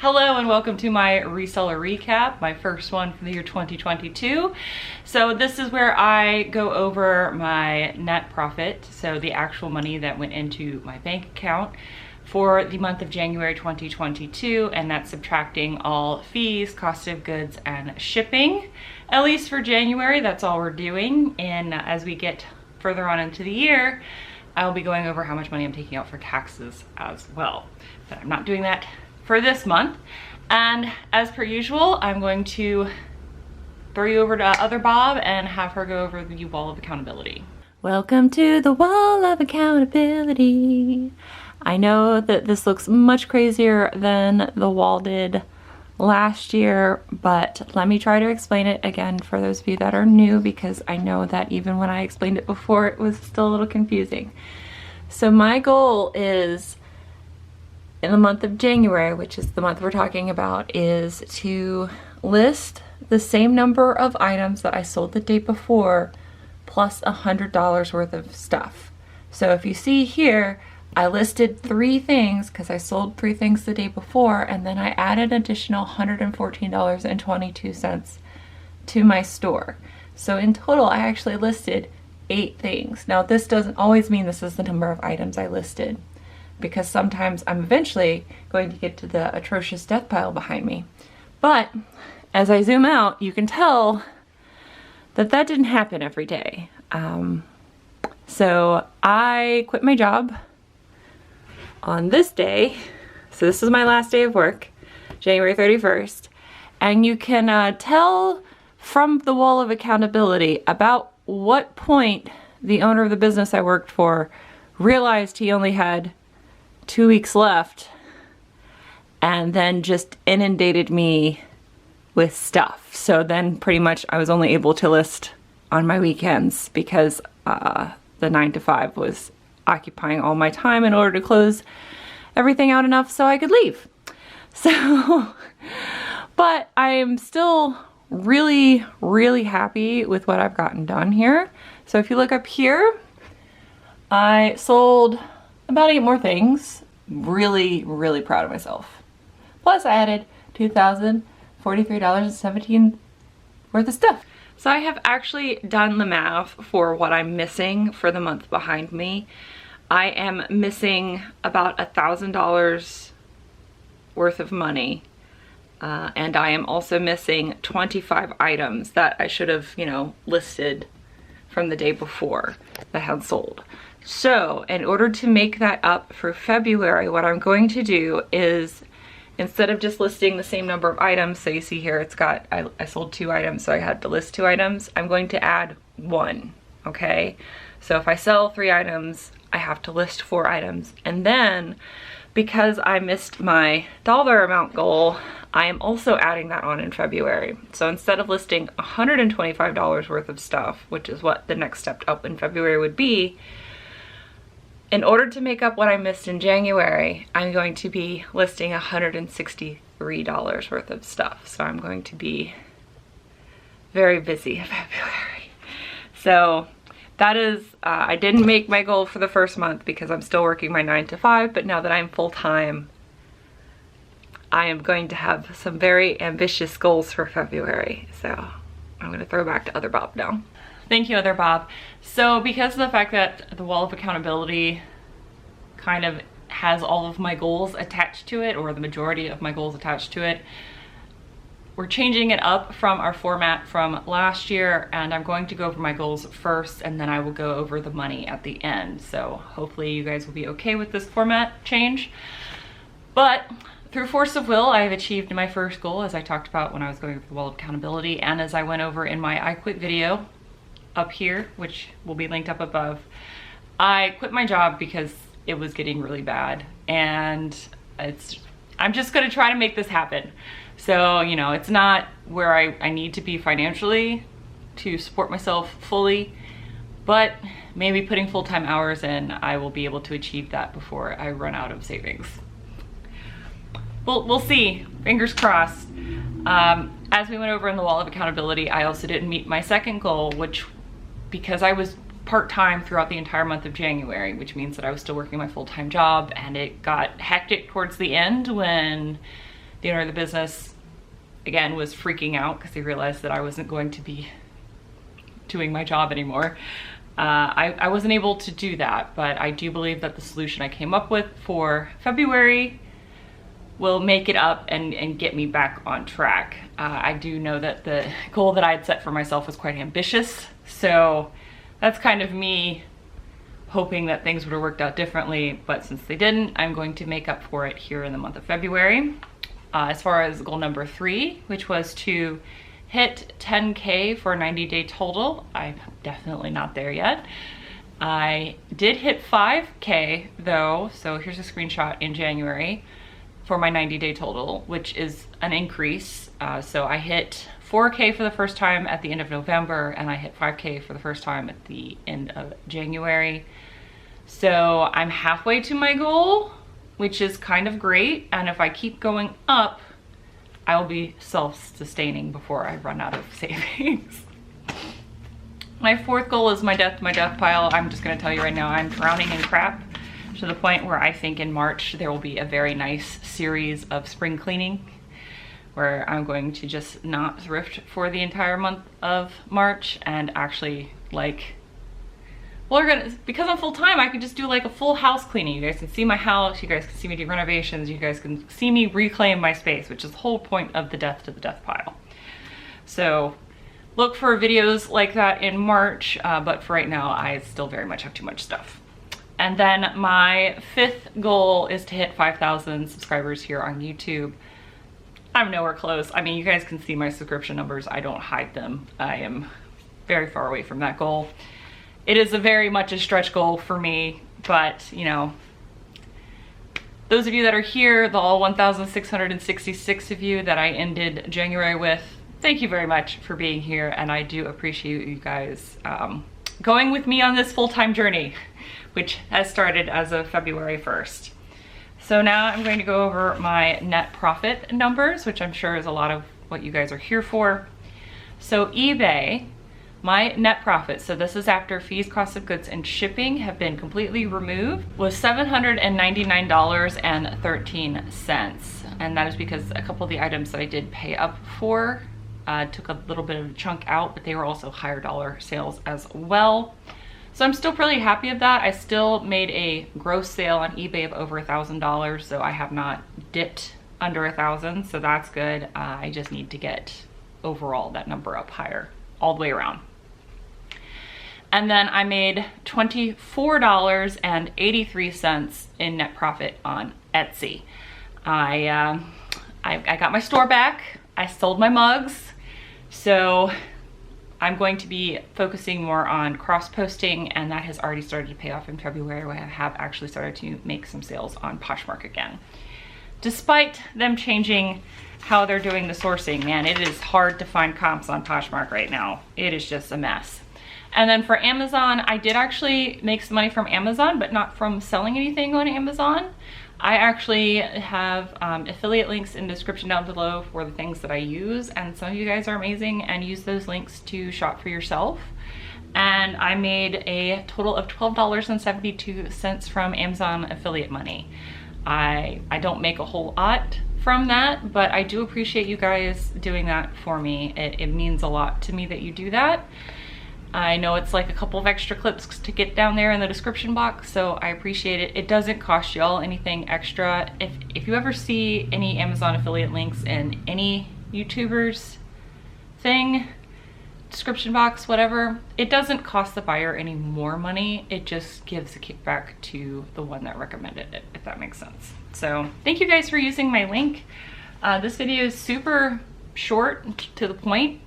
Hello and welcome to my reseller recap, my first one for the year 2022. So this is where I go over my net profit, so the actual money that went into my bank account for the month of January 2022, and that's subtracting all fees, cost of goods, and shipping. At least for January, that's all we're doing. And as we get further on into the year, I'll be going over how much money I'm taking out for taxes as well. But I'm not doing that for this month. And as per usual, I'm going to throw you over to Other Bob and have her go over the wall of accountability. Welcome to the wall of accountability. I know that this looks much crazier than the wall did last year, but let me try to explain it again for those of you that are new, because I know that even when I explained it before, it was still a little confusing. So my goal is, in the month of January, which is the month we're talking about, is to list the same number of items that I sold the day before plus $100 worth of stuff. So if you see here, I listed 3 things because I sold 3 things the day before, and then I added an additional $114.22 to my store. So in total, I actually listed 8 things. Now this doesn't always mean this is the number of items I listed, because sometimes I'm eventually going to get to the atrocious death pile behind me. But as I zoom out, you can tell that that didn't happen every day. So I quit my job on this day. So this is my last day of work, January 31st. And you can tell from the wall of accountability about what point the owner of the business I worked for realized he only had 2 weeks left, and then just inundated me with stuff. So then pretty much I was only able to list on my weekends because the 9 to 5 was occupying all my time in order to close everything out enough so I could leave. So, but I am still really, really happy with what I've gotten done here. So if you look up here, I sold about 8 more things. Really, really proud of myself. Plus I added $2,043.17 worth of stuff. So I have actually done the math for what I'm missing for the month behind me. I am missing about $1,000 worth of money. And I am also missing 25 items that I should have, listed from the day before that had sold. So in order to make that up for February, what I'm going to do is, instead of just listing the same number of items, so you see here it's got, I sold 2 items, so I had to list 2 items, I'm going to add 1, okay? So if I sell 3 items, I have to list 4 items. And then, because I missed my dollar amount goal, I am also adding that on in February. So instead of listing $125 worth of stuff, which is what the next step up in February would be, in order to make up what I missed in January, I'm going to be listing $163 worth of stuff. So I'm going to be very busy in February. So that is, I didn't make my goal for the first month because I'm still working my 9 to 5, but now that I'm full-time, I am going to have some very ambitious goals for February. So I'm going to throw back to Other Bob now. Thank you, Other Bob. So because of the fact that the wall of accountability kind of has all of my goals attached to it, or the majority of my goals attached to it, we're changing it up from our format from last year, and I'm going to go over my goals first, and then I will go over the money at the end. So hopefully you guys will be okay with this format change. But through force of will, I have achieved my first goal, as I talked about when I was going over the wall of accountability, and as I went over in my I Quit video up here, which will be linked up above. I quit my job because it was getting really bad, and I'm just gonna try to make this happen. So, it's not where I need to be financially to support myself fully, but maybe putting full-time hours in, I will be able to achieve that before I run out of savings. We'll see, fingers crossed. As we went over in the wall of accountability, I also didn't meet my second goal, which, because I was part-time throughout the entire month of January, which means that I was still working my full-time job, and it got hectic towards the end when the owner of the business, again, was freaking out because he realized that I wasn't going to be doing my job anymore. I wasn't able to do that, but I do believe that the solution I came up with for February will make it up and get me back on track. I do know that the goal that I had set for myself was quite ambitious, so that's kind of me hoping that things would have worked out differently, but since they didn't, I'm going to make up for it here in the month of February. As far as goal number 3, which was to hit 10K for a 90-day total, I'm definitely not there yet. I did hit 5K though, so here's a screenshot in January for my 90-day total, which is an increase. So I hit 4K for the first time at the end of November, and I hit 5K for the first time at the end of January. So I'm halfway to my goal, which is kind of great. And if I keep going up, I will be self-sustaining before I run out of savings. My 4th goal is my death pile. I'm just gonna tell you right now, I'm drowning in crap to the point where I think in March there will be a very nice series of spring cleaning where I'm going to just not thrift for the entire month of March and actually because I'm full-time, I can just do like a full house cleaning. You guys can see my house, you guys can see me do renovations, you guys can see me reclaim my space, which is the whole point of the death to the death pile. So look for videos like that in March, but for right now, I still very much have too much stuff. And then my 5th goal is to hit 5,000 subscribers here on YouTube. I'm nowhere close. I mean, you guys can see my subscription numbers. I don't hide them. I am very far away from that goal. It is very much a stretch goal for me, but you know, those of you that are here, the all 1,666 of you that I ended January with, thank you very much for being here, and I do appreciate you guys going with me on this full-time journey, which has started as of February 1st. So now I'm going to go over my net profit numbers, which I'm sure is a lot of what you guys are here for. So eBay, my net profit, so this is after fees, cost of goods, and shipping have been completely removed, was $799.13. And that is because a couple of the items that I did pay up for took a little bit of a chunk out, but they were also higher dollar sales as well. So I'm still pretty happy of that. I still made a gross sale on eBay of over $1,000, so I have not dipped under 1,000, so that's good. I just need to get overall that number up higher all the way around. And then I made $24.83 in net profit on Etsy. I got my store back. I sold my mugs. So I'm going to be focusing more on cross-posting, and that has already started to pay off in February, where I have actually started to make some sales on Poshmark again. Despite them changing how they're doing the sourcing, man, it is hard to find comps on Poshmark right now. It is just a mess. And then for Amazon, I did actually make some money from Amazon, but not from selling anything on Amazon. I actually have affiliate links in the description down below for the things that I use, and some of you guys are amazing and use those links to shop for yourself. And I made a total of $12.72 from Amazon affiliate money. I don't make a whole lot from that, but I do appreciate you guys doing that for me. It means a lot to me that you do that. I know it's like a couple of extra clips to get down there in the description box, so I appreciate it. It doesn't cost y'all anything extra. If you ever see any Amazon affiliate links in any YouTuber's thing, description box, whatever, it doesn't cost the buyer any more money. It just gives a kickback to the one that recommended it, if that makes sense. So thank you guys for using my link. This video is super short, to the point,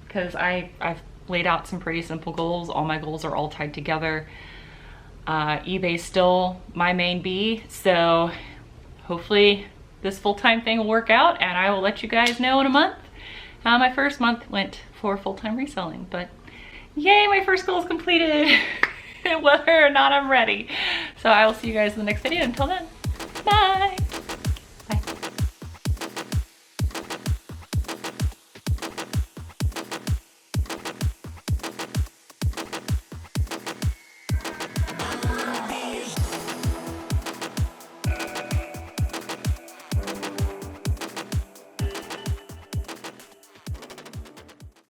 because I've laid out some pretty simple goals. All my goals are all tied together. eBay's still my main B, so hopefully this full-time thing will work out, and I will let you guys know in a month how my first month went for full-time reselling. But yay, my first goal is completed, whether or not I'm ready. So I will see you guys in the next video. Until then, bye.